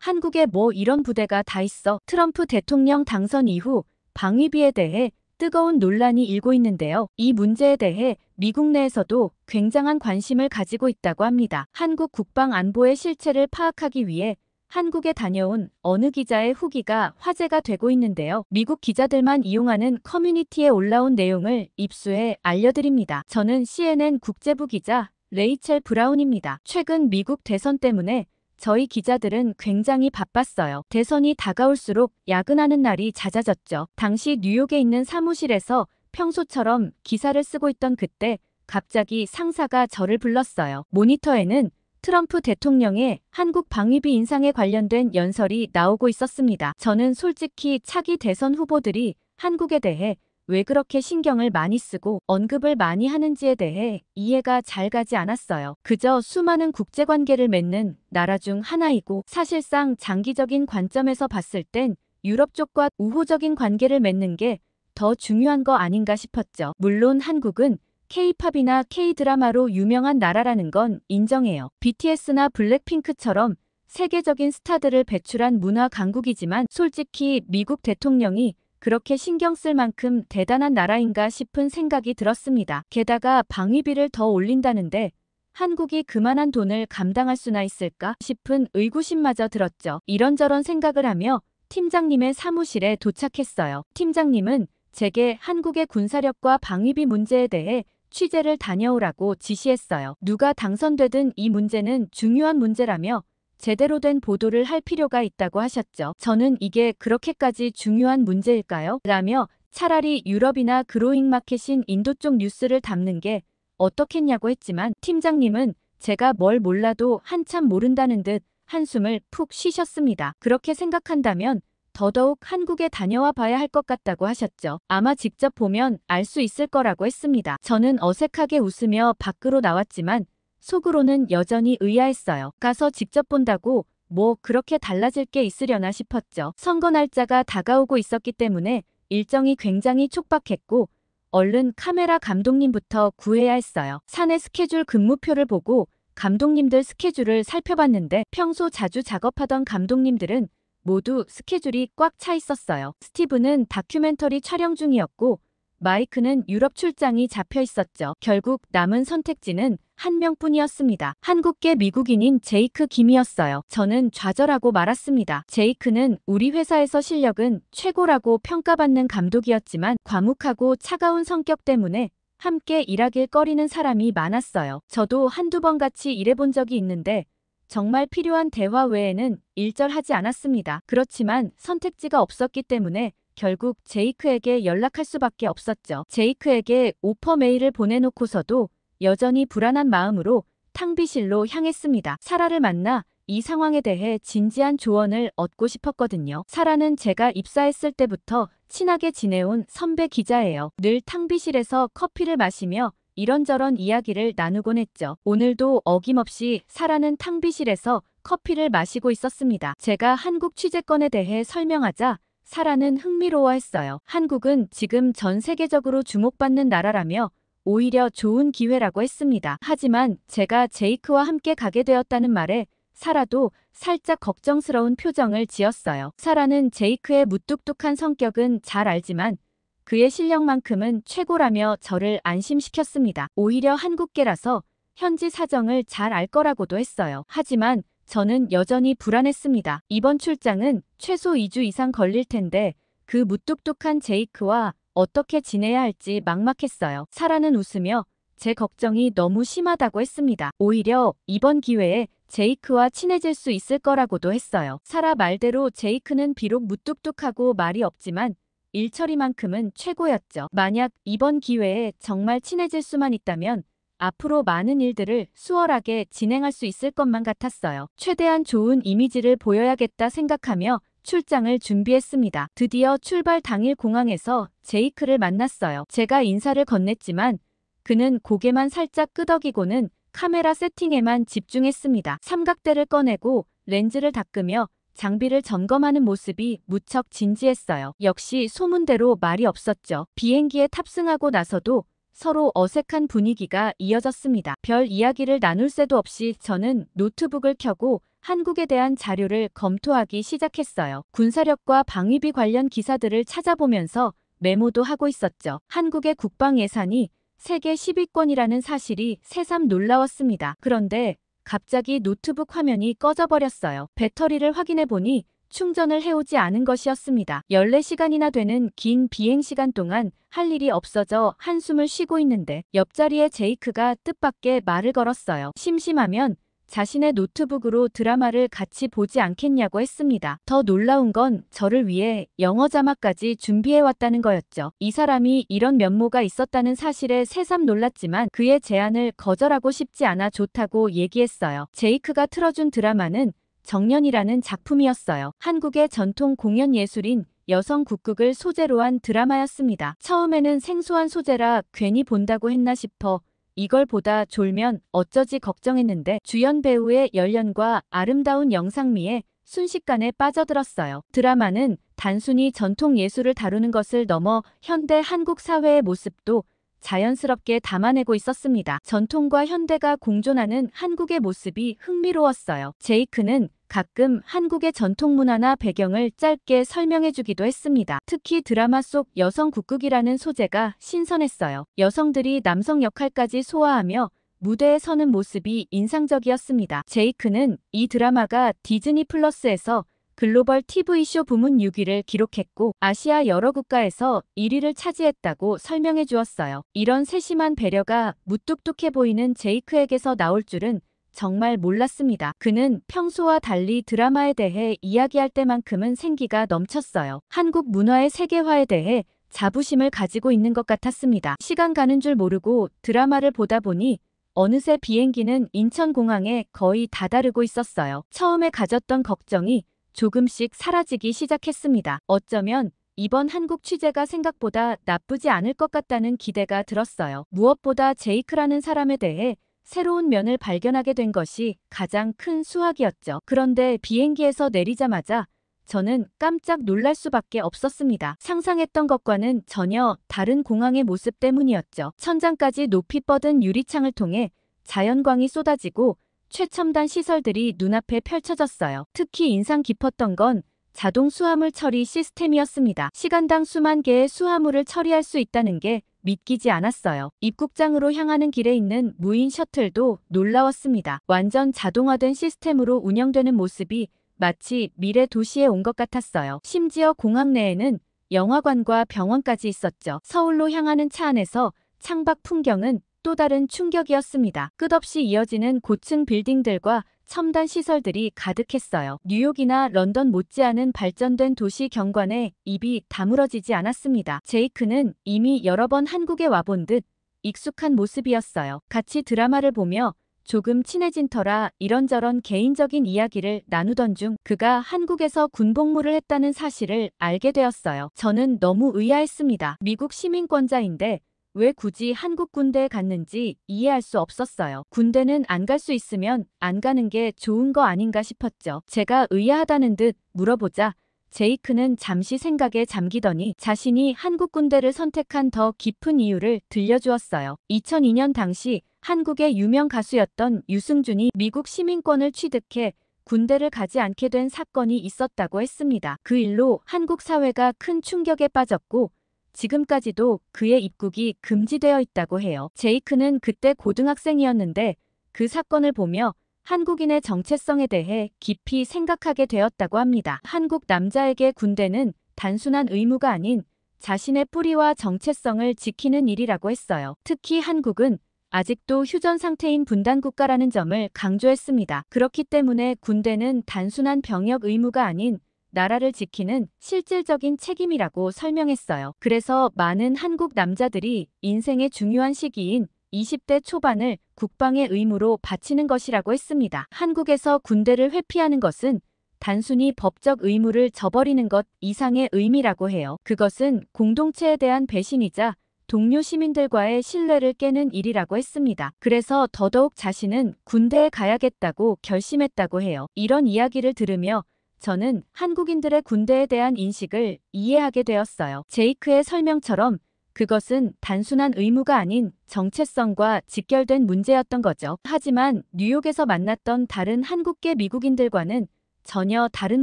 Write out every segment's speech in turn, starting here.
한국에 뭐 이런 부대가 다 있어. 트럼프 대통령 당선 이후 방위비에 대해 뜨거운 논란이 일고 있는데요. 이 문제에 대해 미국 내에서도 굉장한 관심을 가지고 있다고 합니다. 한국 국방 안보의 실체를 파악하기 위해 한국에 다녀온 어느 기자의 후기가 화제가 되고 있는데요. 미국 기자들만 이용하는 커뮤니티에 올라온 내용을 입수해 알려드립니다. 저는 CNN 국제부 기자 레이첼 브라운입니다. 최근 미국 대선 때문에 저희 기자들은 굉장히 바빴어요. 대선이 다가올수록 야근하는 날이 잦아졌죠. 당시 뉴욕에 있는 사무실에서 평소처럼 기사를 쓰고 있던 그때 갑자기 상사가 저를 불렀어요. 모니터에는 트럼프 대통령의 한국 방위비 인상에 관련된 연설이 나오고 있었습니다. 저는 솔직히 차기 대선 후보들이 한국에 대해 왜 그렇게 신경을 많이 쓰고 언급을 많이 하는지에 대해 이해가 잘 가지 않았어요. 그저 수많은 국제관계를 맺는 나라 중 하나이고 사실상 장기적인 관점에서 봤을 땐 유럽 쪽과 우호적인 관계를 맺는 게 더 중요한 거 아닌가 싶었죠. 물론 한국은 K-팝이나 K-드라마로 유명한 나라라는 건 인정해요. BTS나 블랙핑크처럼 세계적인 스타들을 배출한 문화 강국이지만 솔직히 미국 대통령이 그렇게 신경 쓸 만큼 대단한 나라인가 싶은 생각이 들었습니다. 게다가 방위비를 더 올린다는데 한국이 그만한 돈을 감당할 수나 있을까 싶은 의구심마저 들었죠. 이런저런 생각을 하며 팀장님의 사무실에 도착했어요. 팀장님은 제게 한국의 군사력과 방위비 문제에 대해 취재를 다녀오라고 지시했어요. 누가 당선되든 이 문제는 중요한 문제라며 제대로 된 보도를 할 필요가 있다고 하셨죠. 저는 이게 그렇게까지 중요한 문제일까요? 라며 차라리 유럽이나 그로잉 마켓인 인도 쪽 뉴스를 담는 게 어떻겠냐고 했지만 팀장님은 제가 뭘 몰라도 한참 모른다는 듯 한숨을 푹 쉬셨습니다. 그렇게 생각한다면 더더욱 한국에 다녀와 봐야 할 것 같다고 하셨죠. 아마 직접 보면 알 수 있을 거라고 했습니다. 저는 어색하게 웃으며 밖으로 나왔지만 속으로는 여전히 의아했어요. 가서 직접 본다고 뭐 그렇게 달라질 게 있으려나 싶었죠. 선거 날짜가 다가오고 있었기 때문에 일정이 굉장히 촉박했고 얼른 카메라 감독님부터 구해야 했어요. 사내 스케줄 근무표를 보고 감독님들 스케줄을 살펴봤는데 평소 자주 작업하던 감독님들은 모두 스케줄이 꽉 차 있었어요. 스티브는 다큐멘터리 촬영 중이었고 마이크는 유럽 출장이 잡혀 있었죠. 결국 남은 선택지는 한 명뿐이었습니다. 한국계 미국인인 제이크 김이었어요. 저는 좌절하고 말았습니다. 제이크는 우리 회사에서 실력은 최고라고 평가받는 감독이었지만 과묵하고 차가운 성격 때문에 함께 일하길 꺼리는 사람이 많았어요. 저도 한두 번 같이 일해본 적이 있는데 정말 필요한 대화 외에는 일절하지 않았습니다. 그렇지만 선택지가 없었기 때문에 결국 제이크에게 연락할 수밖에 없었죠. 제이크에게 오퍼 메일을 보내놓고서도 여전히 불안한 마음으로 탕비실로 향했습니다. 사라를 만나 이 상황에 대해 진지한 조언을 얻고 싶었거든요. 사라는 제가 입사했을 때부터 친하게 지내온 선배 기자예요. 늘 탕비실에서 커피를 마시며 이런저런 이야기를 나누곤 했죠. 오늘도 어김없이 사라는 탕비실에서 커피를 마시고 있었습니다. 제가 한국 취재권에 대해 설명하자 사라는 흥미로워했어요. 한국은 지금 전 세계적으로 주목받는 나라라며 오히려 좋은 기회라고 했습니다. 하지만 제가 제이크와 함께 가게 되었다는 말에 사라도 살짝 걱정스러운 표정을 지었어요. 사라는 제이크의 무뚝뚝한 성격은 잘 알지만 그의 실력만큼은 최고라며 저를 안심시켰습니다. 오히려 한국계라서 현지 사정을 잘 알 거라고도 했어요. 하지만 저는 여전히 불안했습니다. 이번 출장은 최소 2주 이상 걸릴 텐데 그 무뚝뚝한 제이크와 어떻게 지내야 할지 막막했어요. 사라는 웃으며 제 걱정이 너무 심하다고 했습니다. 오히려 이번 기회에 제이크와 친해질 수 있을 거라고도 했어요. 사라 말대로 제이크는 비록 무뚝뚝하고 말이 없지만 일처리만큼은 최고였죠. 만약 이번 기회에 정말 친해질 수만 있다면 앞으로 많은 일들을 수월하게 진행할 수 있을 것만 같았어요. 최대한 좋은 이미지를 보여야겠다 생각하며 출장을 준비했습니다. 드디어 출발 당일 공항에서 제이크를 만났어요. 제가 인사를 건넸지만 그는 고개만 살짝 끄덕이고는 카메라 세팅에만 집중했습니다. 삼각대를 꺼내고 렌즈를 닦으며 장비를 점검하는 모습이 무척 진지했어요. 역시 소문대로 말이 없었죠. 비행기에 탑승하고 나서도 서로 어색한 분위기가 이어졌습니다. 별 이야기를 나눌 새도 없이 저는 노트북을 켜고 한국에 대한 자료를 검토하기 시작했어요. 군사력과 방위비 관련 기사들을 찾아보면서 메모도 하고 있었죠. 한국의 국방 예산이 세계 10위권이라는 사실이 새삼 놀라웠습니다. 그런데 갑자기 노트북 화면이 꺼져버렸어요. 배터리를 확인해보니 충전을 해오지 않은 것이었습니다. 14시간이나 되는 긴 비행시간 동안 할 일이 없어져 한숨을 쉬고 있는데 옆자리에 제이크가 뜻밖의 말을 걸었어요. 심심하면 자신의 노트북으로 드라마를 같이 보지 않겠냐고 했습니다. 더 놀라운 건 저를 위해 영어 자막까지 준비해왔다는 거였죠. 이 사람이 이런 면모가 있었다는 사실에 새삼 놀랐지만 그의 제안을 거절하고 싶지 않아 좋다고 얘기했어요. 제이크가 틀어준 드라마는 정년이라는 작품이었어요. 한국의 전통 공연 예술인 여성 국극을 소재로 한 드라마였습니다. 처음에는 생소한 소재라 괜히 본다고 했나 싶어 이걸 보다 졸면 어쩌지 걱정했는데 주연 배우의 열연과 아름다운 영상미에 순식간에 빠져들었어요. 드라마는 단순히 전통 예술을 다루는 것을 넘어 현대 한국 사회의 모습도 자연스럽게 담아내고 있었습니다. 전통과 현대가 공존하는 한국의 모습이 흥미로웠어요. 제이크는 가끔 한국의 전통 문화나 배경을 짧게 설명해주기도 했습니다. 특히 드라마 속 여성 국극이라는 소재가 신선했어요. 여성들이 남성 역할까지 소화하며 무대에 서는 모습이 인상적이었습니다. 제이크는 이 드라마가 디즈니 플러스에서 글로벌 TV쇼 부문 6위를 기록했고 아시아 여러 국가에서 1위를 차지했다고 설명해 주었어요. 이런 세심한 배려가 무뚝뚝해 보이는 제이크에게서 나올 줄은 정말 몰랐습니다. 그는 평소와 달리 드라마에 대해 이야기할 때만큼은 생기가 넘쳤어요. 한국 문화의 세계화에 대해 자부심을 가지고 있는 것 같았습니다. 시간 가는 줄 모르고 드라마를 보다 보니 어느새 비행기는 인천공항에 거의 다다르고 있었어요. 처음에 가졌던 걱정이 조금씩 사라지기 시작했습니다. 어쩌면 이번 한국 취재가 생각보다 나쁘지 않을 것 같다는 기대가 들었어요. 무엇보다 제이크라는 사람에 대해 새로운 면을 발견하게 된 것이 가장 큰 수확이었죠. 그런데 비행기에서 내리자마자 저는 깜짝 놀랄 수밖에 없었습니다. 상상했던 것과는 전혀 다른 공항의 모습 때문이었죠. 천장까지 높이 뻗은 유리창을 통해 자연광이 쏟아지고 최첨단 시설들이 눈앞에 펼쳐졌어요. 특히 인상 깊었던 건 자동 수화물 처리 시스템이었습니다. 시간당 수만 개의 수화물을 처리할 수 있다는 게 믿기지 않았어요. 입국장으로 향하는 길에 있는 무인 셔틀도 놀라웠습니다. 완전 자동화된 시스템으로 운영되는 모습이 마치 미래 도시에 온 것 같았어요. 심지어 공항 내에는 영화관과 병원까지 있었죠. 서울로 향하는 차 안에서 창밖 풍경은 또 다른 충격이었습니다. 끝없이 이어지는 고층 빌딩들과 첨단 시설들이 가득했어요. 뉴욕이나 런던 못지않은 발전된 도시 경관에 입이 다물어지지 않았습니다. 제이크는 이미 여러 번 한국에 와본 듯 익숙한 모습이었어요. 같이 드라마를 보며 조금 친해진 터라 이런저런 개인적인 이야기를 나누던 중 그가 한국에서 군복무를 했다는 사실을 알게 되었어요. 저는 너무 의아했습니다. 미국 시민권자인데 왜 굳이 한국 군대에 갔는지 이해할 수 없었어요. 군대는 안 갈 수 있으면 안 가는 게 좋은 거 아닌가 싶었죠. 제가 의아하다는 듯 물어보자 제이크는 잠시 생각에 잠기더니 자신이 한국 군대를 선택한 더 깊은 이유를 들려주었어요. 2002년 당시 한국의 유명 가수였던 유승준이 미국 시민권을 취득해 군대를 가지 않게 된 사건이 있었다고 했습니다. 그 일로 한국 사회가 큰 충격에 빠졌고 지금까지도 그의 입국이 금지되어 있다고 해요. 제이크는 그때 고등학생이었는데 그 사건을 보며 한국인의 정체성에 대해 깊이 생각하게 되었다고 합니다. 한국 남자에게 군대는 단순한 의무가 아닌 자신의 뿌리와 정체성을 지키는 일이라고 했어요. 특히 한국은 아직도 휴전 상태인 분단 국가라는 점을 강조했습니다. 그렇기 때문에 군대는 단순한 병역 의무가 아닌 나라를 지키는 실질적인 책임이라고 설명했어요. 그래서 많은 한국 남자들이 인생의 중요한 시기인 20대 초반을 국방의 의무로 바치는 것이라고 했습니다. 한국에서 군대를 회피하는 것은 단순히 법적 의무를 저버리는 것 이상의 의미라고 해요. 그것은 공동체에 대한 배신이자 동료 시민들과의 신뢰를 깨는 일이라고 했습니다. 그래서 더더욱 자신은 군대에 가야겠다고 결심했다고 해요. 이런 이야기를 들으며 저는 한국인들의 군대에 대한 인식을 이해하게 되었어요. 제이크의 설명처럼 그것은 단순한 의무가 아닌 정체성과 직결된 문제였던 거죠. 하지만 뉴욕에서 만났던 다른 한국계 미국인들과는 전혀 다른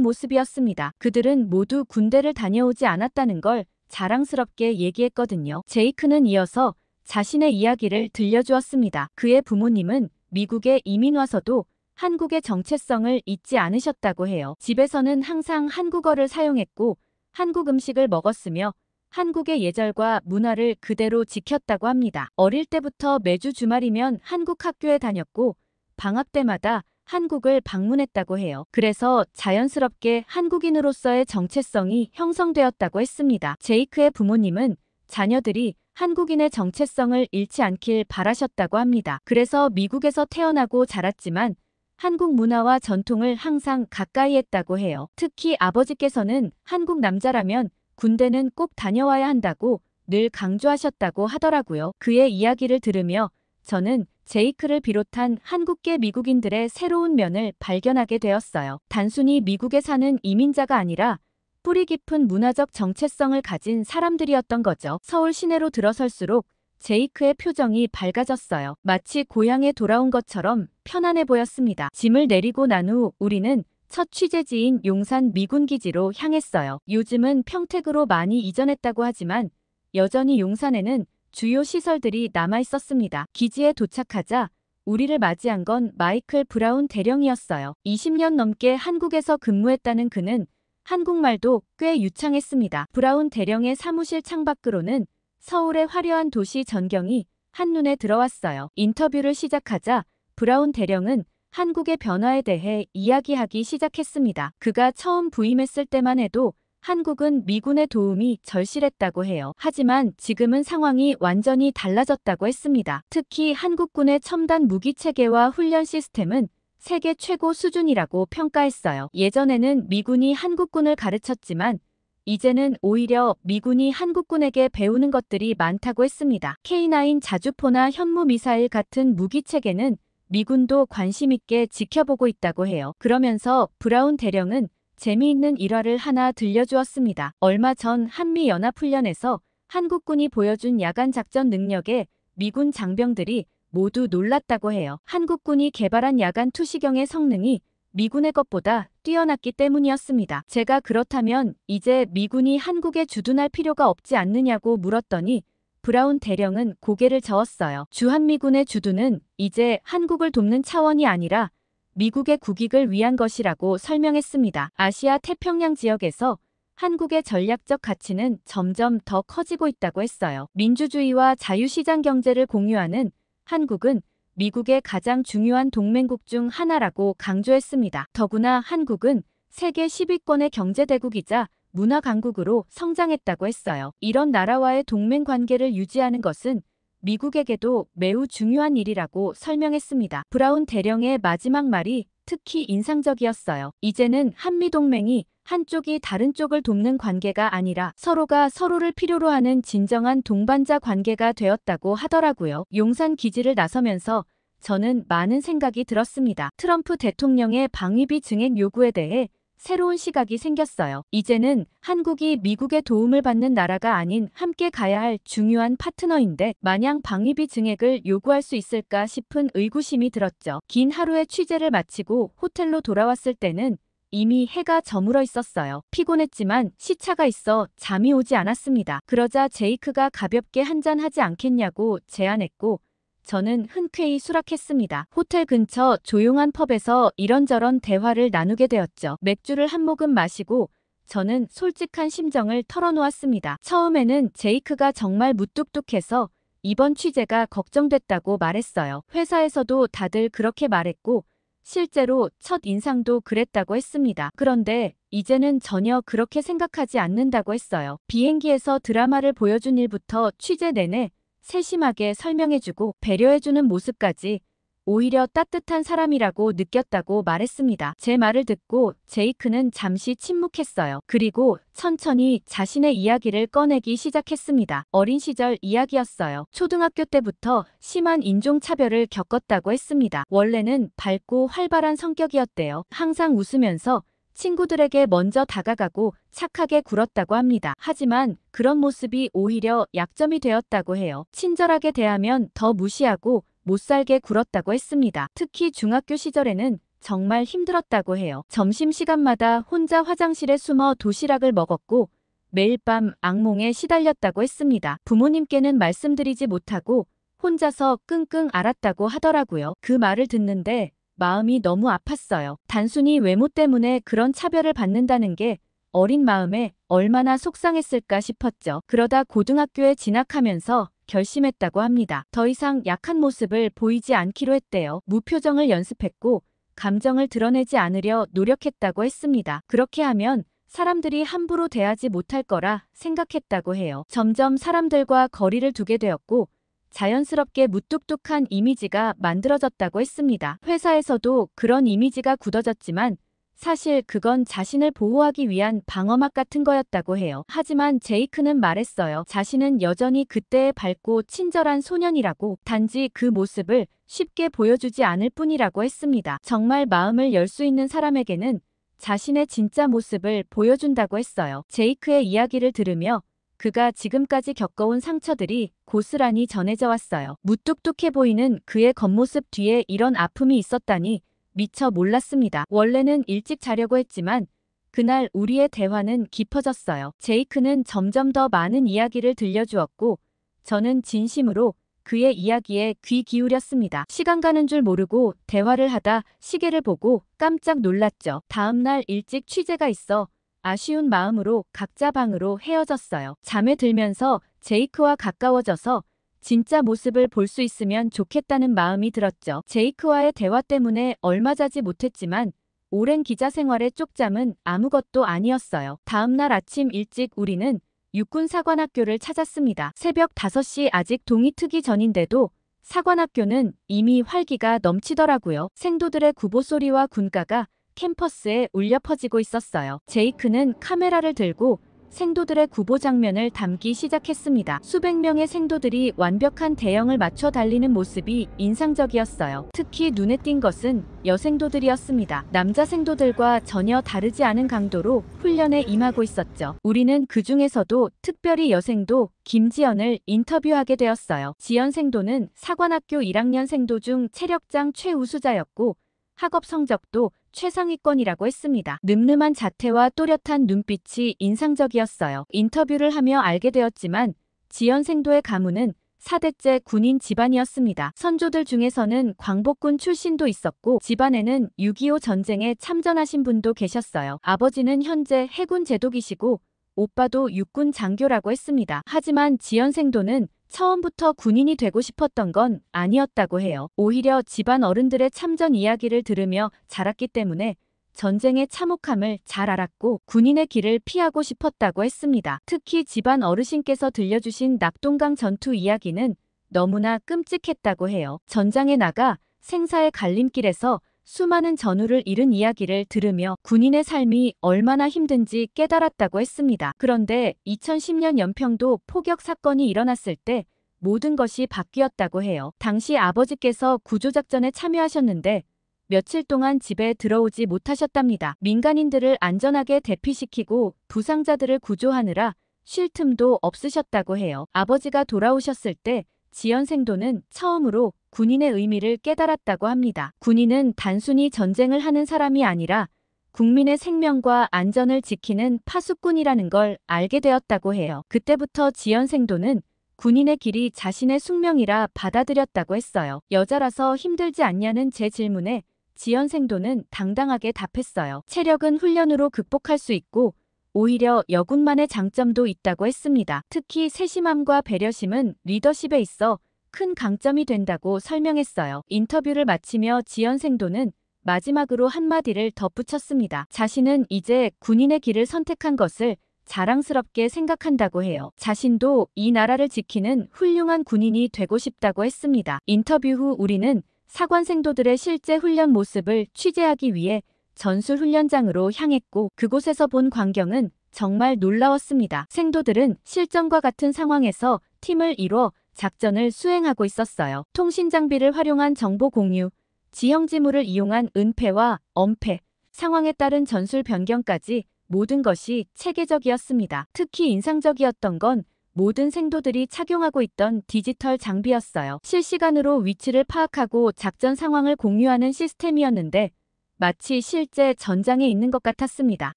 모습이었습니다. 그들은 모두 군대를 다녀오지 않았다는 걸 자랑스럽게 얘기했거든요. 제이크는 이어서 자신의 이야기를 들려주었습니다. 그의 부모님은 미국에 이민 와서도 한국의 정체성을 잊지 않으셨다고 해요. 집에서는 항상 한국어를 사용했고 한국 음식을 먹었으며 한국의 예절과 문화를 그대로 지켰다고 합니다. 어릴 때부터 매주 주말이면 한국 학교에 다녔고 방학 때마다 한국을 방문했다고 해요. 그래서 자연스럽게 한국인으로서의 정체성이 형성되었다고 했습니다. 제이크의 부모님은 자녀들이 한국인의 정체성을 잃지 않길 바라셨다고 합니다. 그래서 미국에서 태어나고 자랐지만 한국 문화와 전통을 항상 가까이 했다고 해요. 특히 아버지께서는 한국 남자라면 군대는 꼭 다녀와야 한다고 늘 강조하셨다고 하더라고요. 그의 이야기를 들으며 저는 제이크를 비롯한 한국계 미국인들의 새로운 면을 발견하게 되었어요. 단순히 미국에 사는 이민자가 아니라 뿌리 깊은 문화적 정체성을 가진 사람들이었던 거죠. 서울 시내로 들어설수록 제이크의 표정이 밝아졌어요. 마치 고향에 돌아온 것처럼 편안해 보였습니다. 짐을 내리고 난 후 우리는 첫 취재지인 용산 미군기지로 향했어요. 요즘은 평택으로 많이 이전했다고 하지만 여전히 용산에는 주요 시설들이 남아 있었습니다. 기지에 도착하자 우리를 맞이한 건 마이클 브라운 대령이었어요. 20년 넘게 한국에서 근무했다는 그는 한국말도 꽤 유창했습니다. 브라운 대령의 사무실 창밖으로는 서울의 화려한 도시 전경이 한눈에 들어왔어요. 인터뷰를 시작하자 브라운 대령은 한국의 변화에 대해 이야기하기 시작했습니다. 그가 처음 부임했을 때만 해도 한국은 미군의 도움이 절실했다고 해요. 하지만 지금은 상황이 완전히 달라졌다고 했습니다. 특히 한국군의 첨단 무기 체계와 훈련 시스템은 세계 최고 수준이라고 평가했어요. 예전에는 미군이 한국군을 가르쳤지만 이제는 오히려 미군이 한국군에게 배우는 것들이 많다고 했습니다. K9 자주포나 현무미사일 같은 무기 체계는 미군도 관심 있게 지켜보고 있다고 해요. 그러면서 브라운 대령은 재미있는 일화를 하나 들려주었습니다. 얼마 전 한미연합훈련에서 한국군이 보여준 야간 작전 능력에 미군 장병들이 모두 놀랐다고 해요. 한국군이 개발한 야간 투시경의 성능이 미군의 것보다 뛰어났기 때문이었습니다. 제가 그렇다면 이제 미군이 한국에 주둔할 필요가 없지 않느냐고 물었더니 브라운 대령은 고개를 저었어요. 주한미군의 주둔은 이제 한국을 돕는 차원이 아니라 미국의 국익을 위한 것이라고 설명했습니다. 아시아 태평양 지역에서 한국의 전략적 가치는 점점 더 커지고 있다고 했어요. 민주주의와 자유시장 경제를 공유하는 한국은 미국의 가장 중요한 동맹국 중 하나라고 강조했습니다. 더구나 한국은 세계 10위권의 경제대국이자 문화 강국으로 성장했다고 했어요. 이런 나라와의 동맹 관계를 유지하는 것은 미국에게도 매우 중요한 일이라고 설명했습니다. 브라운 대령의 마지막 말이 특히 인상적이었어요. 이제는 한미동맹이 한쪽이 다른 쪽을 돕는 관계가 아니라 서로가 서로를 필요로 하는 진정한 동반자 관계가 되었다고 하더라고요. 용산 기지를 나서면서 저는 많은 생각이 들었습니다. 트럼프 대통령의 방위비 증액 요구에 대해 새로운 시각이 생겼어요. 이제는 한국이 미국의 도움을 받는 나라가 아닌 함께 가야 할 중요한 파트너인데 마냥 방위비 증액을 요구할 수 있을까 싶은 의구심이 들었죠. 긴 하루의 취재를 마치고 호텔로 돌아왔을 때는 이미 해가 저물어 있었어요. 피곤했지만 시차가 있어 잠이 오지 않았습니다. 그러자 제이크가 가볍게 한잔하지 않겠냐고 제안했고 저는 흔쾌히 수락했습니다. 호텔 근처 조용한 펍에서 이런저런 대화를 나누게 되었죠. 맥주를 한 모금 마시고 저는 솔직한 심정을 털어놓았습니다. 처음에는 제이크가 정말 무뚝뚝해서 이번 취재가 걱정됐다고 말했어요. 회사에서도 다들 그렇게 말했고 실제로 첫 인상도 그랬다고 했습니다. 그런데 이제는 전혀 그렇게 생각하지 않는다고 했어요. 비행기에서 드라마를 보여준 일부터 취재 내내 세심하게 설명해주고 배려해주는 모습까지 오히려 따뜻한 사람이라고 느꼈다고 말했습니다. 제 말을 듣고 제이크는 잠시 침묵했어요. 그리고 천천히 자신의 이야기를 꺼내기 시작했습니다. 어린 시절 이야기였어요. 초등학교 때부터 심한 인종차별을 겪었다고 했습니다. 원래는 밝고 활발한 성격이었대요. 항상 웃으면서 친구들에게 먼저 다가가고 착하게 굴었다고 합니다. 하지만 그런 모습이 오히려 약점이 되었다고 해요. 친절하게 대하면 더 무시하고 못살게 굴었다고 했습니다. 특히 중학교 시절에는 정말 힘들었다고 해요. 점심시간마다 혼자 화장실에 숨어 도시락을 먹었고 매일 밤 악몽에 시달렸다고 했습니다. 부모님께는 말씀드리지 못하고 혼자서 끙끙 앓았다고 하더라고요. 그 말을 듣는데 마음이 너무 아팠어요. 단순히 외모 때문에 그런 차별을 받는다는 게 어린 마음에 얼마나 속상했을까 싶었죠. 그러다 고등학교에 진학하면서 결심했다고 합니다. 더 이상 약한 모습을 보이지 않기로 했대요. 무표정을 연습했고 감정을 드러내지 않으려 노력했다고 했습니다. 그렇게 하면 사람들이 함부로 대하지 못할 거라 생각했다고 해요. 점점 사람들과 거리를 두게 되었고 자연스럽게 무뚝뚝한 이미지가 만들어졌다고 했습니다. 회사에서도 그런 이미지가 굳어졌지만 사실 그건 자신을 보호하기 위한 방어막 같은 거였다고 해요. 하지만 제이크는 말했어요. 자신은 여전히 그때의 밝고 친절한 소년이라고, 단지 그 모습을 쉽게 보여주지 않을 뿐이라고 했습니다. 정말 마음을 열 수 있는 사람에게는 자신의 진짜 모습을 보여준다고 했어요. 제이크의 이야기를 들으며 그가 지금까지 겪어온 상처들이 고스란히 전해져 왔어요. 무뚝뚝해 보이는 그의 겉모습 뒤에 이런 아픔이 있었다니 미처 몰랐습니다. 원래는 일찍 자려고 했지만 그날 우리의 대화는 깊어졌어요. 제이크는 점점 더 많은 이야기를 들려주었고 저는 진심으로 그의 이야기에 귀 기울였습니다. 시간 가는 줄 모르고 대화를 하다 시계를 보고 깜짝 놀랐죠. 다음 날 일찍 취재가 있어 아쉬운 마음으로 각자 방으로 헤어졌어요. 잠에 들면서 제이크와 가까워져서 진짜 모습을 볼 수 있으면 좋겠다는 마음이 들었죠. 제이크와의 대화 때문에 얼마 자지 못했지만 오랜 기자 생활의 쪽잠은 아무것도 아니었어요. 다음 날 아침 일찍 우리는 육군사관학교를 찾았습니다. 새벽 5시, 아직 동이 트기 전인데도 사관학교는 이미 활기가 넘치더라고요. 생도들의 구보 소리와 군가가 캠퍼스에 울려 퍼지고 있었어요. 제이크는 카메라를 들고 생도들의 구보 장면을 담기 시작했습니다. 수백 명의 생도들이 완벽한 대형을 맞춰 달리는 모습이 인상적이었어요. 특히 눈에 띈 것은 여생도들이었습니다. 남자 생도들과 전혀 다르지 않은 강도로 훈련에 임하고 있었죠. 우리는 그 중에서도 특별히 여생도 김지연을 인터뷰하게 되었어요. 지연 생도는 사관학교 1학년 생도 중 체력장 최우수자였고 학업 성적도 최상위권이라고 했습니다. 늠름한 자태와 또렷한 눈빛이 인상적이었어요. 인터뷰를 하며 알게 되었지만 지연 생도의 가문은 4대째 군인 집안이었습니다. 선조들 중에서는 광복군 출신도 있었고 집안에는 6.25 전쟁에 참전하신 분도 계셨어요. 아버지는 현재 해군 제독이시고 오빠도 육군 장교라고 했습니다. 하지만 지연 생도는 처음부터 군인이 되고 싶었던 건 아니었다고 해요. 오히려 집안 어른들의 참전 이야기를 들으며 자랐기 때문에 전쟁의 참혹함을 잘 알았고 군인의 길을 피하고 싶었다고 했습니다. 특히 집안 어르신께서 들려주신 낙동강 전투 이야기는 너무나 끔찍했다고 해요. 전장에 나가 생사의 갈림길에서 수많은 전우를 잃은 이야기를 들으며 군인의 삶이 얼마나 힘든지 깨달았다고 했습니다. 그런데 2010년 연평도 포격 사건이 일어났을 때 모든 것이 바뀌었다고 해요. 당시 아버지께서 구조작전에 참여하셨는데 며칠 동안 집에 들어오지 못하셨답니다. 민간인들을 안전하게 대피시키고 부상자들을 구조하느라 쉴 틈도 없으셨다고 해요. 아버지가 돌아오셨을 때 지연 생도는 처음으로 군인의 의미를 깨달았다고 합니다. 군인은 단순히 전쟁을 하는 사람이 아니라 국민의 생명과 안전을 지키는 파수꾼이라는 걸 알게 되었다고 해요. 그때부터 지연 생도는 군인의 길이 자신의 숙명이라 받아들였다고 했어요. 여자라서 힘들지 않냐는 제 질문에 지연 생도는 당당하게 답했어요. 체력은 훈련으로 극복할 수 있고 오히려 여군만의 장점도 있다고 했습니다. 특히 세심함과 배려심은 리더십에 있어 큰 강점이 된다고 설명했어요. 인터뷰를 마치며 지연 생도는 마지막으로 한마디를 덧붙였습니다. 자신은 이제 군인의 길을 선택한 것을 자랑스럽게 생각한다고 해요. 자신도 이 나라를 지키는 훌륭한 군인이 되고 싶다고 했습니다. 인터뷰 후 우리는 사관 생도들의 실제 훈련 모습을 취재하기 위해 전술훈련장으로 향했고 그곳에서 본 광경은 정말 놀라웠습니다. 생도들은 실전과 같은 상황에서 팀을 이뤄 작전을 수행하고 있었어요. 통신 장비를 활용한 정보 공유, 지형 지물을 이용한 은폐와 엄폐, 상황에 따른 전술 변경까지 모든 것이 체계적이었습니다. 특히 인상적이었던 건 모든 생도들이 착용하고 있던 디지털 장비였어요. 실시간으로 위치를 파악하고 작전 상황을 공유하는 시스템이었는데 마치 실제 전장에 있는 것 같았습니다.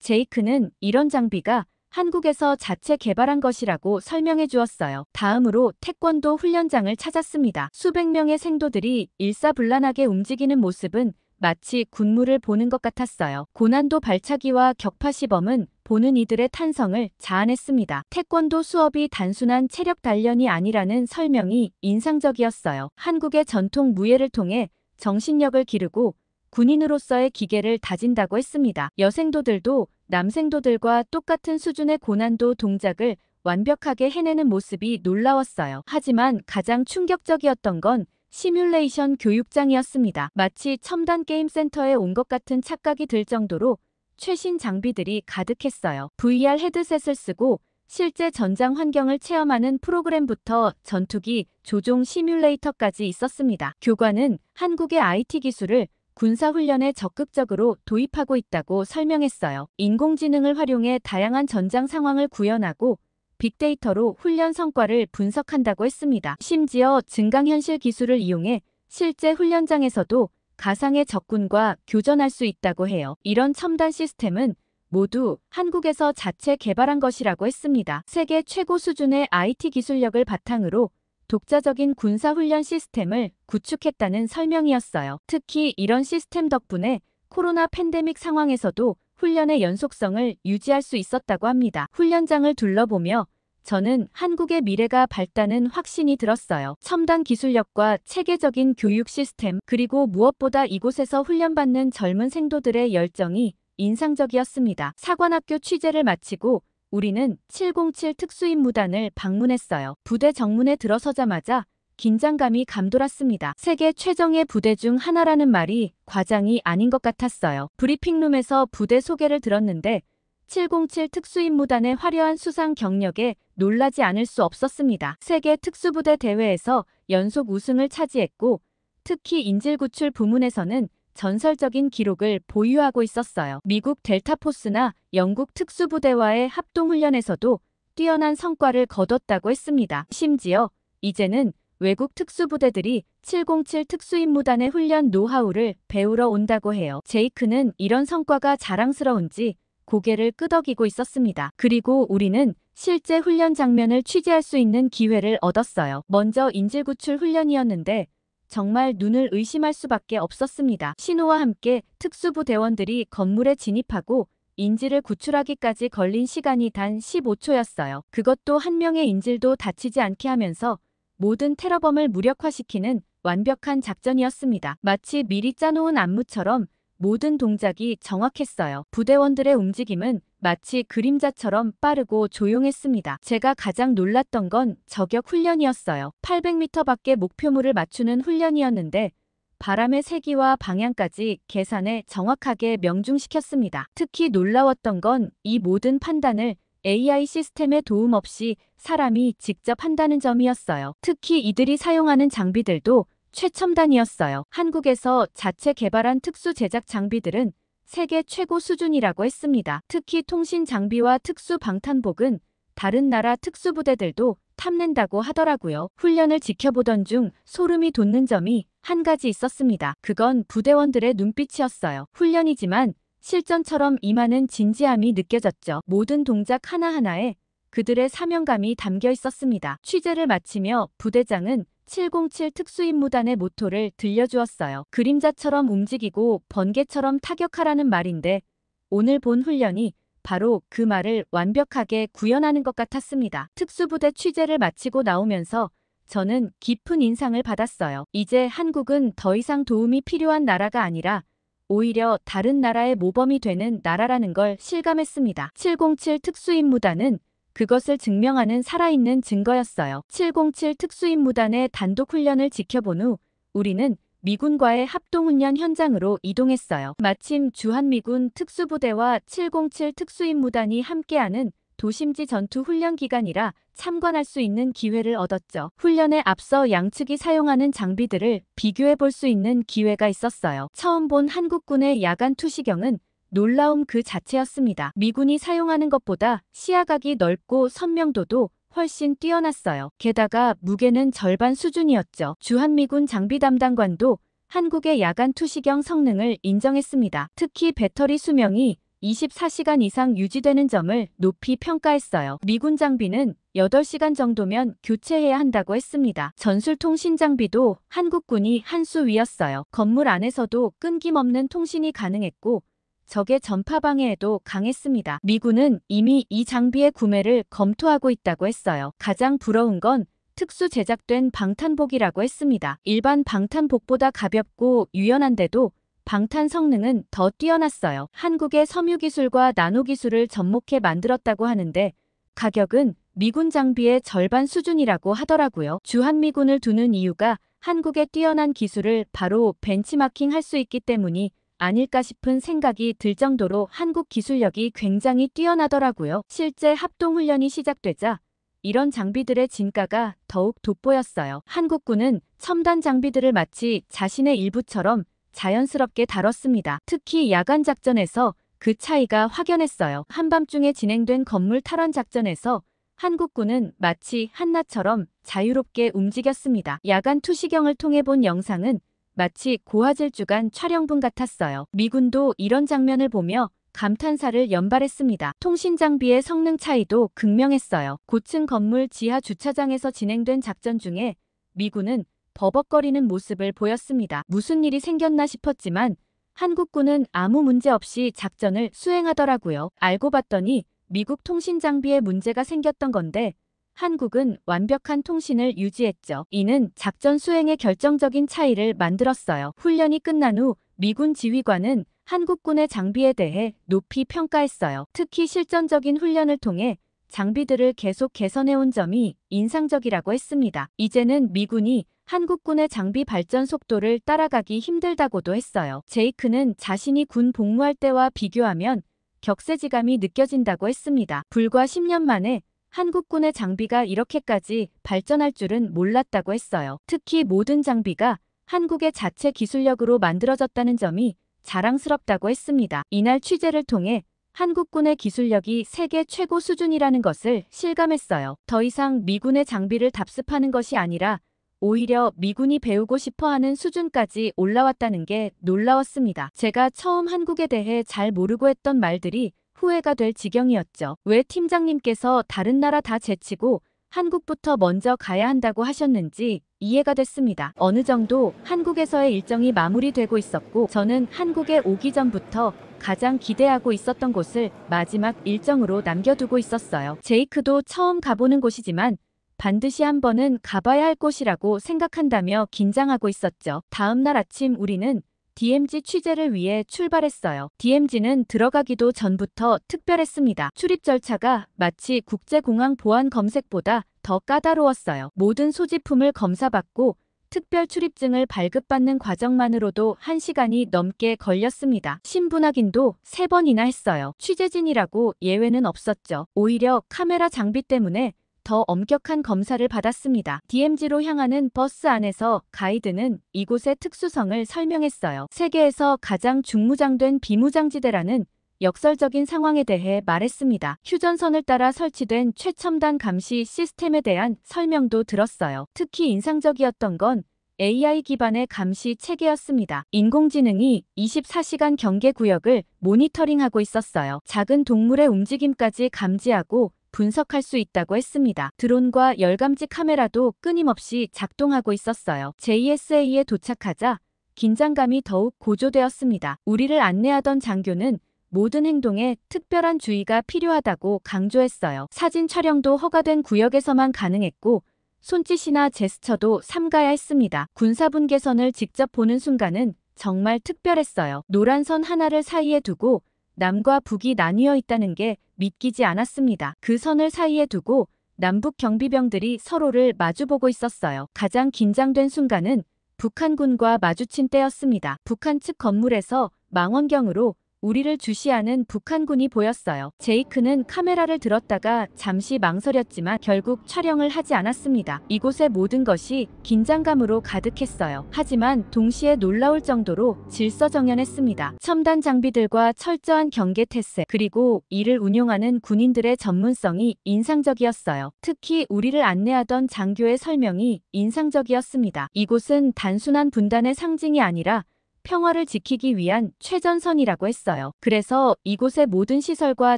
제이크는 이런 장비가 한국에서 자체 개발한 것이라고 설명해 주었어요. 다음으로 태권도 훈련장을 찾았습니다. 수백 명의 생도들이 일사불란하게 움직이는 모습은 마치 군무를 보는 것 같았어요. 고난도 발차기와 격파 시범은 보는 이들의 탄성을 자아냈습니다. 태권도 수업이 단순한 체력 단련이 아니라는 설명이 인상적이었어요. 한국의 전통 무예를 통해 정신력을 기르고 군인으로서의 기계를 다진다고 했습니다. 여생도들도 남생도들과 똑같은 수준의 고난도 동작을 완벽하게 해내는 모습이 놀라웠어요. 하지만 가장 충격적이었던 건 시뮬레이션 교육장이었습니다. 마치 첨단 게임 센터에 온 것 같은 착각이 들 정도로 최신 장비들이 가득했어요. VR 헤드셋을 쓰고 실제 전장 환경을 체험하는 프로그램부터 전투기 조종 시뮬레이터까지 있었습니다. 교관은 한국의 IT 기술을 군사훈련에 적극적으로 도입하고 있다고 설명했어요. 인공지능을 활용해 다양한 전장 상황을 구현하고 빅데이터로 훈련 성과를 분석한다고 했습니다. 심지어 증강현실 기술을 이용해 실제 훈련장에서도 가상의 적군과 교전할 수 있다고 해요. 이런 첨단 시스템은 모두 한국에서 자체 개발한 것이라고 했습니다. 세계 최고 수준의 IT 기술력을 바탕으로 독자적인 군사훈련 시스템을 구축했다는 설명이었어요. 특히 이런 시스템 덕분에 코로나 팬데믹 상황에서도 훈련의 연속성을 유지할 수 있었다고 합니다. 훈련장을 둘러보며 저는 한국의 미래가 밝다는 확신이 들었어요. 첨단 기술력과 체계적인 교육 시스템, 그리고 무엇보다 이곳에서 훈련받는 젊은 생도들의 열정이 인상적이었습니다. 사관학교 취재를 마치고 우리는 707 특수임무단을 방문했어요. 부대 정문에 들어서자마자 긴장감이 감돌았습니다. 세계 최정예 부대 중 하나라는 말이 과장이 아닌 것 같았어요. 브리핑룸에서 부대 소개를 들었는데 707 특수임무단의 화려한 수상 경력에 놀라지 않을 수 없었습니다. 세계 특수부대 대회에서 연속 우승을 차지했고 특히 인질구출 부문에서는 전설적인 기록을 보유하고 있었어요. 미국 델타포스나 영국 특수부대와의 합동훈련에서도 뛰어난 성과를 거뒀다고 했습니다. 심지어 이제는 외국 특수부대들이 707 특수임무단의 훈련 노하우를 배우러 온다고 해요. 제이크는 이런 성과가 자랑스러운지 고개를 끄덕이고 있었습니다. 그리고 우리는 실제 훈련 장면을 취재할 수 있는 기회를 얻었어요. 먼저 인질구출 훈련이었는데 정말 눈을 의심할 수밖에 없었습니다. 신호와 함께 특수부대원들이 건물에 진입하고 인질을 구출하기까지 걸린 시간이 단 15초였어요. 그것도 한 명의 인질도 다치지 않게 하면서 모든 테러범을 무력화시키는 완벽한 작전이었습니다. 마치 미리 짜놓은 안무처럼 모든 동작이 정확했어요. 부대원들의 움직임은 마치 그림자처럼 빠르고 조용했습니다. 제가 가장 놀랐던 건 저격 훈련이었어요. 800m 밖의 목표물을 맞추는 훈련이었는데 바람의 세기와 방향까지 계산해 정확하게 명중시켰습니다. 특히 놀라웠던 건 이 모든 판단을 AI 시스템의 도움 없이 사람이 직접 한다는 점이었어요. 특히 이들이 사용하는 장비들도 최첨단이었어요. 한국에서 자체 개발한 특수 제작 장비들은 세계 최고 수준이라고 했습니다. 특히 통신 장비와 특수 방탄복은 다른 나라 특수부대들도 탐낸다고 하더라고요. 훈련을 지켜보던 중 소름이 돋는 점이 한 가지 있었습니다. 그건 부대원들의 눈빛이었어요. 훈련이지만 실전처럼 임하는 진지함이 느껴졌죠. 모든 동작 하나하나에 그들의 사명감이 담겨 있었습니다. 취재를 마치며 부대장은 707 특수임무단의 모토를 들려주었어요. 그림자처럼 움직이고 번개처럼 타격하라는 말인데 오늘 본 훈련이 바로 그 말을 완벽하게 구현하는 것 같았습니다. 특수부대 취재를 마치고 나오면서 저는 깊은 인상을 받았어요. 이제 한국은 더 이상 도움이 필요한 나라가 아니라 오히려 다른 나라의 모범이 되는 나라라는 걸 실감했습니다. 707 특수임무단은 그것을 증명하는 살아있는 증거였어요. 707 특수임무단의 단독훈련을 지켜본 후 우리는 미군과의 합동훈련 현장으로 이동했어요. 마침 주한미군 특수부대와 707 특수임무단이 함께하는 도심지 전투 훈련 기간이라 참관할 수 있는 기회를 얻었죠. 훈련에 앞서 양측이 사용하는 장비들을 비교해 볼 수 있는 기회가 있었어요. 처음 본 한국군의 야간 투시경은 놀라움 그 자체였습니다. 미군이 사용하는 것보다 시야각이 넓고 선명도도 훨씬 뛰어났어요. 게다가 무게는 절반 수준이었죠. 주한미군 장비 담당관도 한국의 야간 투시경 성능을 인정했습니다. 특히 배터리 수명이 24시간 이상 유지되는 점을 높이 평가했어요. 미군 장비는 8시간 정도면 교체해야 한다고 했습니다. 전술통신 장비도 한국군이 한 수 위였어요. 건물 안에서도 끊김없는 통신이 가능했고 적의 전파 방해에도 강했습니다. 미군은 이미 이 장비의 구매를 검토하고 있다고 했어요. 가장 부러운 건 특수 제작된 방탄복이라고 했습니다. 일반 방탄복보다 가볍고 유연한데도 방탄 성능은 더 뛰어났어요. 한국의 섬유 기술과 나노 기술을 접목해 만들었다고 하는데 가격은 미군 장비의 절반 수준이라고 하더라고요. 주한미군을 두는 이유가 한국의 뛰어난 기술을 바로 벤치마킹할 수 있기 때문이 아닐까 싶은 생각이 들 정도로 한국 기술력이 굉장히 뛰어나더라고요. 실제 합동훈련이 시작되자 이런 장비들의 진가가 더욱 돋보였어요. 한국군은 첨단 장비들을 마치 자신의 일부처럼 자연스럽게 다뤘습니다. 특히 야간 작전에서 그 차이가 확연했어요. 한밤중에 진행된 건물 탈환 작전에서 한국군은 마치 한나처럼 자유롭게 움직였습니다. 야간 투시경을 통해 본 영상은 마치 고화질주간 촬영분 같았어요. 미군도 이런 장면을 보며 감탄사를 연발했습니다. 통신 장비의 성능 차이도 극명했어요. 고층 건물 지하 주차장에서 진행된 작전 중에 미군은 버벅거리는 모습을 보였습니다. 무슨 일이 생겼나 싶었지만 한국군은 아무 문제 없이 작전을 수행하더라고요. 알고 봤더니 미국 통신 장비에 문제가 생겼던 건데 한국은 완벽한 통신을 유지했죠. 이는 작전 수행에 결정적인 차이를 만들었어요. 훈련이 끝난 후 미군 지휘관은 한국군의 장비에 대해 높이 평가했어요. 특히 실전적인 훈련을 통해 장비들을 계속 개선해온 점이 인상적이라고 했습니다. 이제는 미군이 한국군의 장비 발전 속도를 따라가기 힘들다고도 했어요. 제이크는 자신이 군 복무할 때와 비교하면 격세지감이 느껴진다고 했습니다. 불과 10년 만에 한국군의 장비가 이렇게까지 발전할 줄은 몰랐다고 했어요. 특히 모든 장비가 한국의 자체 기술력으로 만들어졌다는 점이 자랑스럽다고 했습니다. 이날 취재를 통해 한국군의 기술력이 세계 최고 수준이라는 것을 실감했어요. 더 이상 미군의 장비를 답습하는 것이 아니라 오히려 미군이 배우고 싶어하는 수준까지 올라왔다는 게 놀라웠습니다. 제가 처음 한국에 대해 잘 모르고 했던 말들이 후회가 될 지경이었죠. 왜 팀장님께서 다른 나라 다 제치고 한국부터 먼저 가야 한다고 하셨는지 이해가 됐습니다. 어느 정도 한국에서의 일정이 마무리되고 있었고 저는 한국에 오기 전부터 가장 기대하고 있었던 곳을 마지막 일정으로 남겨두고 있었어요. 제이크도 처음 가보는 곳이지만 반드시 한 번은 가봐야 할 곳이라고 생각한다며 긴장하고 있었죠. 다음 날 아침 우리는 DMZ 취재를 위해 출발했어요. DMZ는 들어가기도 전부터 특별했습니다. 출입 절차가 마치 국제공항 보안 검색보다 더 까다로웠어요. 모든 소지품을 검사받고 특별 출입증을 발급받는 과정만으로도 1시간이 넘게 걸렸습니다. 신분 확인도 3번이나 했어요. 취재진이라고 예외는 없었죠. 오히려 카메라 장비 때문에 더 엄격한 검사를 받았습니다. DMZ로 향하는 버스 안에서 가이드는 이곳의 특수성을 설명했어요. 세계에서 가장 중무장된 비무장지대라는 역설적인 상황에 대해 말했습니다. 휴전선을 따라 설치된 최첨단 감시 시스템에 대한 설명도 들었어요. 특히 인상적이었던 건 AI 기반의 감시 체계였습니다. 인공지능이 24시간 경계 구역을 모니터링하고 있었어요. 작은 동물의 움직임까지 감지하고 분석할 수 있다고 했습니다. 드론과 열감지 카메라도 끊임없이 작동하고 있었어요. JSA에 도착하자 긴장감이 더욱 고조되었습니다. 우리를 안내하던 장교는 모든 행동에 특별한 주의가 필요하다고 강조했어요. 사진 촬영도 허가된 구역에서만 가능했고 손짓이나 제스처도 삼가야 했습니다. 군사분계선을 직접 보는 순간은 정말 특별했어요. 노란 선 하나를 사이에 두고 남과 북이 나뉘어 있다는 게 믿기지 않았습니다. 그 선을 사이에 두고 남북 경비병들이 서로를 마주보고 있었어요. 가장 긴장된 순간은 북한군과 마주친 때였습니다. 북한 측 건물에서 망원경으로 우리를 주시하는 북한군이 보였어요. 제이크는 카메라를 들었다가 잠시 망설였지만 결국 촬영을 하지 않았습니다. 이곳의 모든 것이 긴장감으로 가득했어요. 하지만 동시에 놀라울 정도로 질서정연했습니다. 첨단 장비들과 철저한 경계 태세, 그리고 이를 운용하는 군인들의 전문성이 인상적이었어요. 특히 우리를 안내하던 장교의 설명이 인상적이었습니다. 이곳은 단순한 분단의 상징이 아니라 평화를 지키기 위한 최전선이라고 했어요. 그래서 이곳의 모든 시설과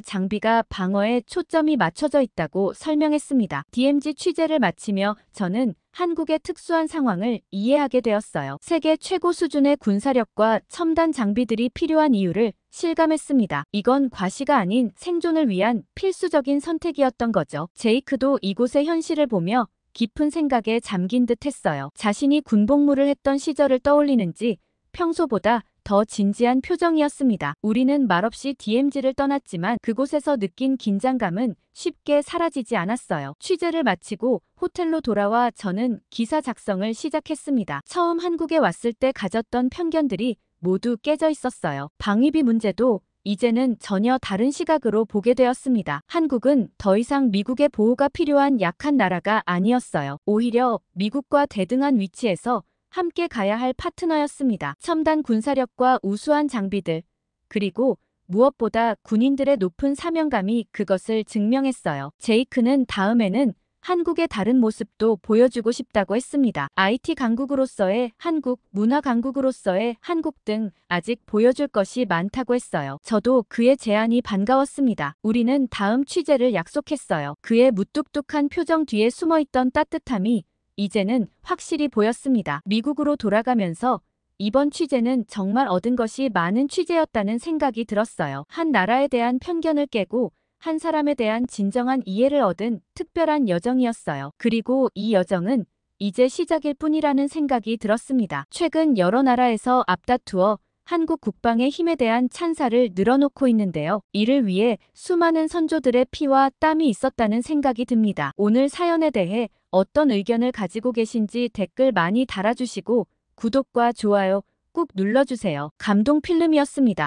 장비가 방어에 초점이 맞춰져 있다고 설명했습니다. DMZ 취재를 마치며 저는 한국의 특수한 상황을 이해하게 되었어요. 세계 최고 수준의 군사력과 첨단 장비들이 필요한 이유를 실감했습니다. 이건 과시가 아닌 생존을 위한 필수적인 선택이었던 거죠. 제이크도 이곳의 현실을 보며 깊은 생각에 잠긴 듯 했어요. 자신이 군복무를 했던 시절을 떠올리는지 평소보다 더 진지한 표정이었습니다. 우리는 말없이 DMZ를 떠났지만 그곳에서 느낀 긴장감은 쉽게 사라지지 않았어요. 취재를 마치고 호텔로 돌아와 저는 기사 작성을 시작했습니다. 처음 한국에 왔을 때 가졌던 편견들이 모두 깨져 있었어요. 방위비 문제도 이제는 전혀 다른 시각으로 보게 되었습니다. 한국은 더 이상 미국의 보호가 필요한 약한 나라가 아니었어요. 오히려 미국과 대등한 위치에서 함께 가야 할 파트너였습니다. 첨단 군사력과 우수한 장비들, 그리고 무엇보다 군인들의 높은 사명감이 그것을 증명했어요. 제이크는 다음에는 한국의 다른 모습도 보여주고 싶다고 했습니다. IT 강국으로서의 한국, 문화 강국으로서의 한국 등 아직 보여줄 것이 많다고 했어요. 저도 그의 제안이 반가웠습니다. 우리는 다음 취재를 약속했어요. 그의 무뚝뚝한 표정 뒤에 숨어있던 따뜻함이 이제는 확실히 보였습니다. 미국으로 돌아가면서 이번 취재는 정말 얻은 것이 많은 취재였다는 생각이 들었어요. 한 나라에 대한 편견을 깨고 한 사람에 대한 진정한 이해를 얻은 특별한 여정이었어요. 그리고 이 여정은 이제 시작일 뿐이라는 생각이 들었습니다. 최근 여러 나라에서 앞다투어 한국 국방의 힘에 대한 찬사를 늘어놓고 있는데요. 이를 위해 수많은 선조들의 피와 땀이 있었다는 생각이 듭니다. 오늘 사연에 대해 어떤 의견을 가지고 계신지 댓글 많이 달아주시고 구독과 좋아요 꾹 눌러주세요. 감동 필름이었습니다.